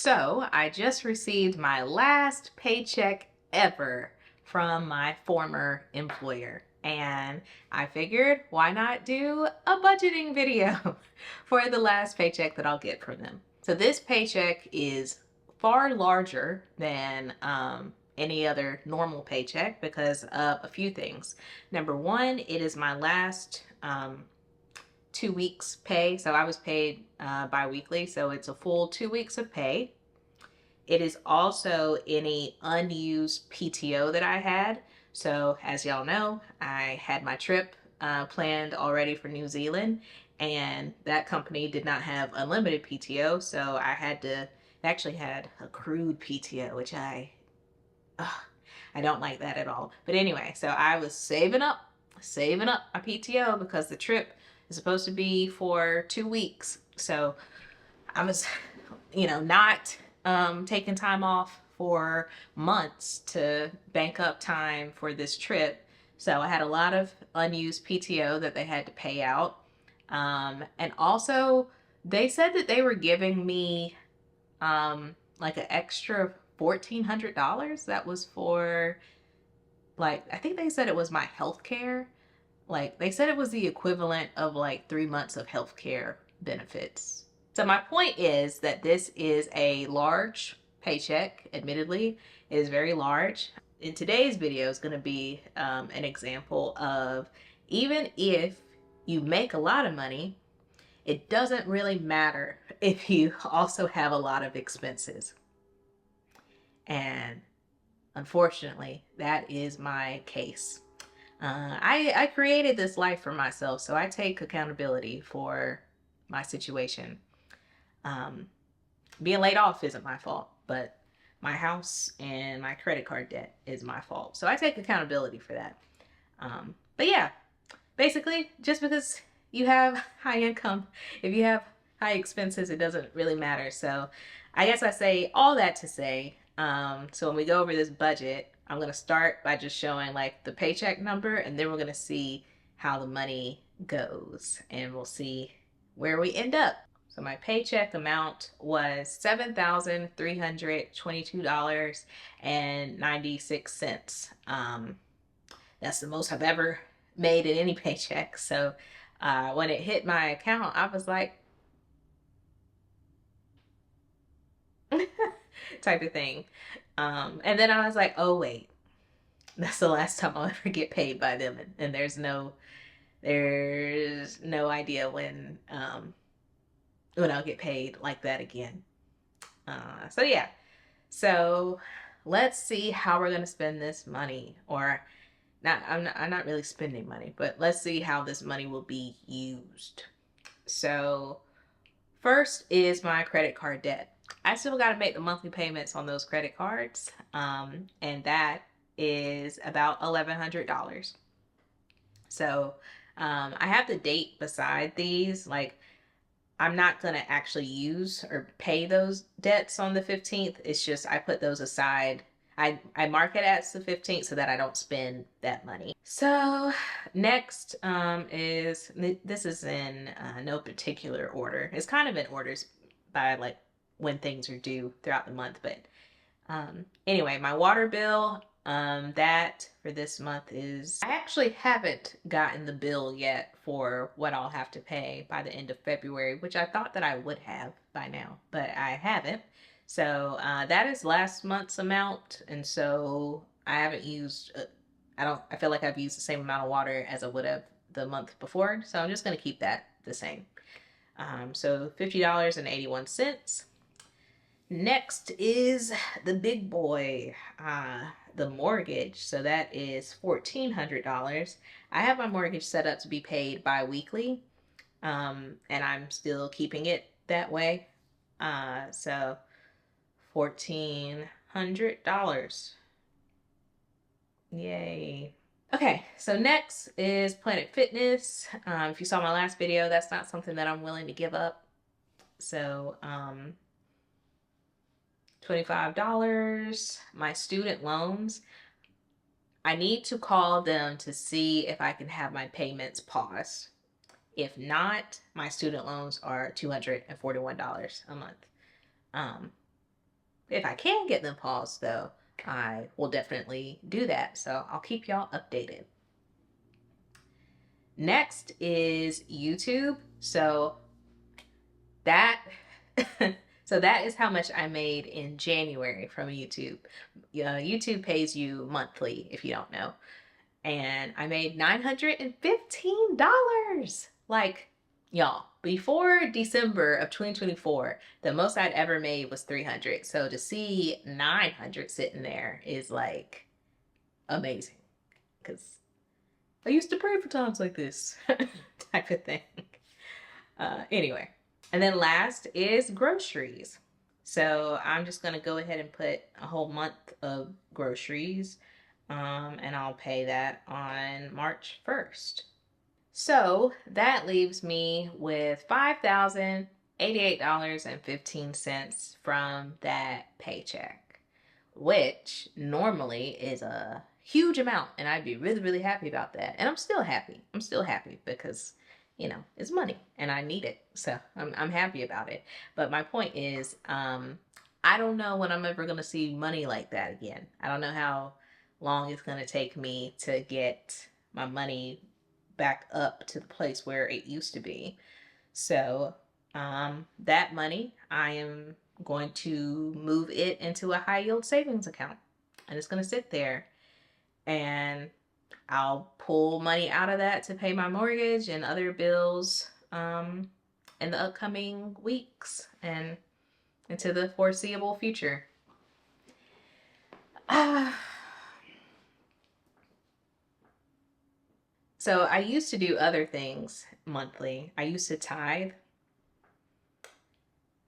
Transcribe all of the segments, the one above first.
So I just received my last paycheck ever from my former employer. And I figured, why not do a budgeting video for the last paycheck that I'll get from them? So this paycheck is far larger than any other normal paycheck because of a few things. Number one, it is my last 2 weeks pay. So I was paid bi-weekly, so it's a full 2 weeks of pay. It is also any unused PTO that I had. So as y'all know, I had my trip planned already for New Zealand, and that company did not have unlimited PTO, so I actually had accrued PTO, which I don't like that at all. But anyway, so I was saving up my PTO because the trip is supposed to be for 2 weeks. So I was, not taking time off for months to bank up time for this trip. So I had a lot of unused PTO that they had to pay out. And also, they said that they were giving me like an extra $1,400. That was for, like, I think they said it was my health care. Like, they said it was the equivalent of like 3 months of health care benefits. So my point is that this is a large paycheck. Admittedly, it is very large. In today's video is going to be an example of, even if you make a lot of money, it doesn't really matter if you also have a lot of expenses. And unfortunately, that is my case. I created this life for myself, so I take accountability for my situation. Being laid off isn't my fault, but my house and my credit card debt is my fault. So I take accountability for that. But yeah, basically, just because you have high income, if you have high expenses, it doesn't really matter. So I guess I say all that to say, so when we go over this budget, I'm going to start by just showing like the paycheck number, and then we're going to see how the money goes, and we'll see where we end up. So my paycheck amount was $7,322.96. That's the most I've ever made in any paycheck. So when it hit my account, I was like, type of thing. And then I was like, oh wait, that's the last time I'll ever get paid by them, and there's no idea when I'll get paid like that again. So yeah, so let's see how we're gonna spend this money, or not. I'm not really spending money, but let's see how this money will be used. So first is my credit card debt. I still got to make the monthly payments on those credit cards, and that is about $1,100. So I have the date beside these. Like, I'm not going to actually use or pay those debts on the 15th. It's just I put those aside. I mark it as the 15th so that I don't spend that money. So next this is in no particular order. It's kind of in orders by like when things are due throughout the month. But anyway, my water bill, that for this month is, I actually haven't gotten the bill yet for what I'll have to pay by the end of February, which I thought that I would have by now, but I haven't. So that is last month's amount, and so I haven't used, I feel like I've used the same amount of water as I would have the month before, so I'm just going to keep that the same. So $50.81. Next is the big boy, the mortgage. So that is $1,400. I have my mortgage set up to be paid bi-weekly, and I'm still keeping it that way. So $1,400. Yay. Okay, so next is Planet Fitness. If you saw my last video, that's not something that I'm willing to give up. So $25. My student loans, I need to call them to see if I can have my payments paused. If not, my student loans are $241 a month. If I can get them paused though, I will definitely do that. So I'll keep y'all updated. Next is YouTube. So that so that is how much I made in January from YouTube. YouTube pays you monthly if you don't know. And I made $915. Like, y'all, before December of 2024, the most I'd ever made was 300. So to see 900 sitting there is like amazing, because I used to pray for times like this type of thing. Anyway, and then last is groceries. So I'm just gonna go ahead and put a whole month of groceries, and I'll pay that on March 1st. So that leaves me with $5,088.15 from that paycheck, which normally is a huge amount, and I'd be really, really happy about that. And I'm still happy. I'm still happy because, you know, it's money and I need it. So I'm happy about it. But my point is, I don't know when I'm ever going to see money like that again. I don't know how long it's going to take me to get my money back up to the place where it used to be. So that money, I am going to move it into a high yield savings account, and it's going to sit there, and I'll pull money out of that to pay my mortgage and other bills in the upcoming weeks and into the foreseeable future. So I used to do other things monthly. I used to tithe.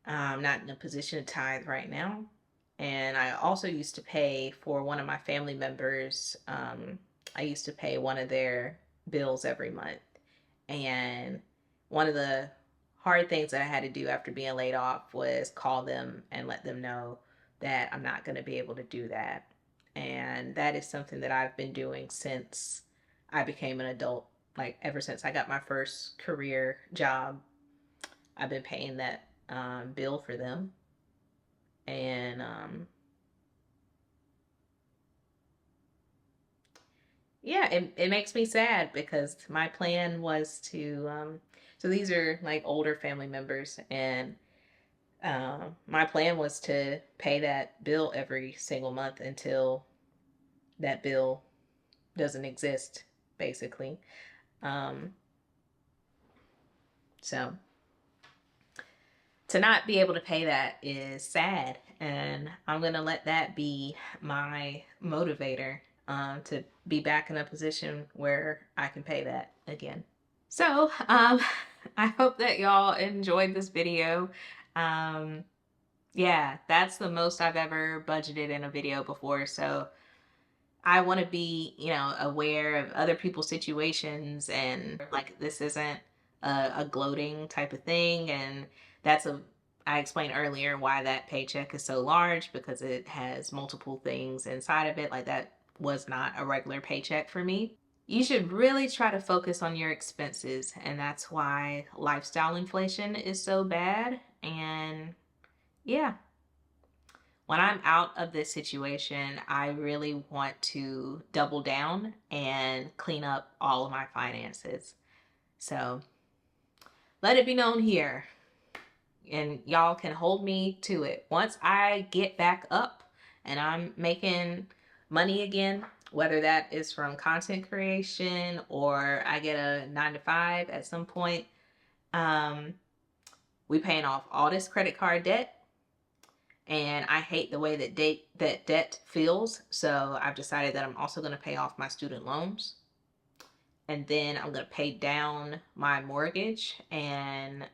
I'm not in a position to tithe right now. And I also used to pay for one of my family members. I used to pay one of their bills every month. And one of the hard things that I had to do after being laid off was call them and let them know that I'm not going to be able to do that. And that is something that I've been doing since I became an adult. Like, ever since I got my first career job, I've been paying that bill for them. And yeah, it makes me sad because my plan was to, so these are like older family members, and my plan was to pay that bill every single month until that bill doesn't exist, basically. So to not be able to pay that is sad, and I'm gonna let that be my motivator to be back in a position where I can pay that again. So I hope that y'all enjoyed this video. Yeah, that's the most I've ever budgeted in a video before. So I want to be, you know, aware of other people's situations, and like, this isn't a gloating type of thing. And that's I explained earlier why that paycheck is so large, because it has multiple things inside of it. Like, that was not a regular paycheck for me. You should really try to focus on your expenses, and that's why lifestyle inflation is so bad. And yeah, when I'm out of this situation, I really want to double down and clean up all of my finances. So let it be known here, and y'all can hold me to it. Once I get back up and I'm making money again, whether that is from content creation or I get a 9 to 5 at some point, we paying off all this credit card debt. And I hate the way that debt feels. So I've decided that I'm also going to pay off my student loans. And then I'm going to pay down my mortgage and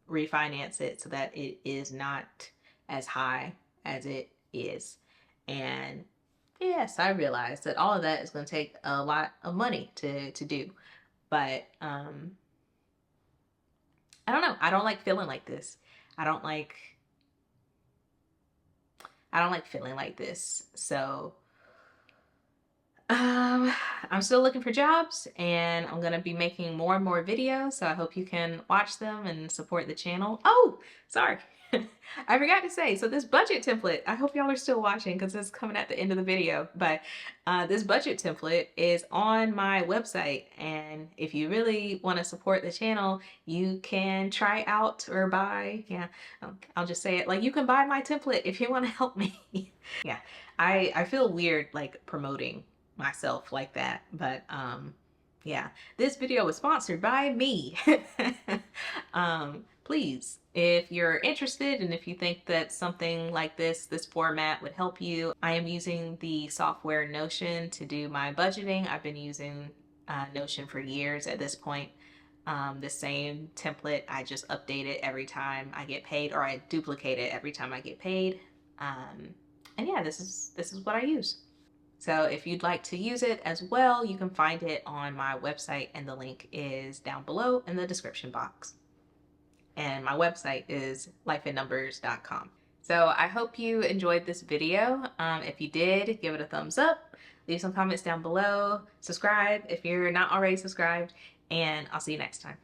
refinance it so that it is not as high as it is. And yes, I realize that all of that is going to take a lot of money to do. But I don't know. I don't like feeling like this. I don't like feeling like this. So I'm still looking for jobs, and I'm gonna be making more and more videos, so I hope you can watch them and support the channel. Oh, sorry. I forgot to say, so this budget template, I hope y'all are still watching because it's coming at the end of the video, but this budget template is on my website. And if you really want to support the channel, you can try out or buy, yeah, I'll just say it, like you can buy my template if you want to help me. Yeah, I feel weird like promoting myself like that, but yeah, this video was sponsored by me. Please, if you're interested and if you think that something like this format would help you, I am using the software Notion to do my budgeting. I've been using Notion for years at this point. The same template, I just update it every time I get paid, or I duplicate it every time I get paid. And yeah, this is what I use. So if you'd like to use it as well, you can find it on my website, and the link is down below in the description box. And my website is lifeinnumbers.com. So I hope you enjoyed this video. If you did, give it a thumbs up, leave some comments down below, subscribe if you're not already subscribed, and I'll see you next time.